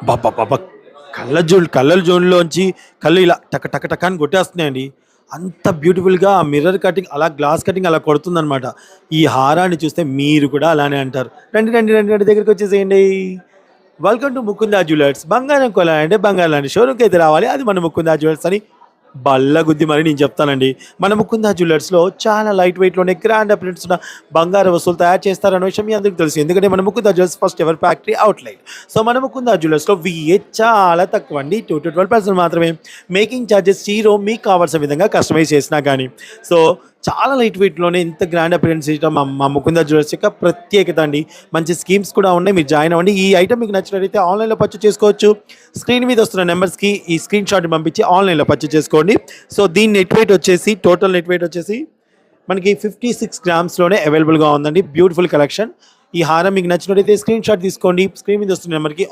అబ్బబ్బబ్బబ్బా! కళ్ళ జోన్‌లోంచి కళ్ళు ఇలా టక టక టక అని కొట్టేస్తున్నాయండి. అంత బ్యూటిఫుల్‌గా ఆ మిర్రర్ కటింగ్ అలా గ్లాస్ కటింగ్ అలా కొడుతుందనమాట. ఈ హారాన్ని చూస్తే మీరు కూడా అలానే అంటారు. రండి, రండి, రండి, రండి దగ్గరికొచ్చేసేయండి. Welcome to Mukunda jewellers. బంగారం కొనాలంటే బంగారం లాంటి షోరూమ్‌కైతే రావాలి. అది మన ముకుందా జ్యువెలర్స్ అని బల్లగుద్ది మరి నేను చెప్తానండి. మన ముకుందా జ్యువెలర్స్‌లో చాలా లైట్ వెయిట్‌లోనే గ్రాండ్ అపియరెన్స్ ఉన్న బంగారు వస్తువులు తయారు చేస్తారన్న విషయం మీ అందరికీ తెలుసు. ఎందుకంటే మన Mukunda jewellers first ever factory outlet. So మన ముకుందా జ్యువెలర్స్‌లో విఏ చాలా తక్కువండి. 2-12% మాత్రమే. Making charges zero. మీకు కావాల్సిన విధంగా కస్టమైజ్ చేసినా గానీ. సో చాలా లైట్ వెయిట్‌లోనే ఇంత గ్రాండ్ అపియరెన్స్ ఇచ్చడం మా మా ముకుందా జ్యువెలర్స్ యొక్క ప్రత్యేకత అండి. మంచి స్కీమ్స్ కూడా ఉన్నాయి. మీరు జాయిన్ అవ్వండి. ఈ ఐటెమ్ మీకు నచ్చినట్లయితే ఆన్‌లైన్‌లో పర్చేజ్ చేసుకోవచ్చు. స్క్రీన్ మీద వస్తున్న నెంబర్స్‌కి ఈ స్క్రీన్ షాట్‌ని పంపించి ఆన్‌లైన్‌లో పర్చేజ్ చేసుకోండి. సో దీని నెట్ వెయిట్ వచ్చేసి టోటల్ నెట్ వెయిట్ వచ్చేసి మనకి 56 గ్రామ్స్‌లోనే అవైలబుల్‌గా ఉందండి. Beautiful collection. ఈ హారం మీకు నచ్చినట్లయితే స్క్రీన్ షాట్ తీసుకోండి. స్క్రీన్ మీద వస్తున్న నెంబర్‌కి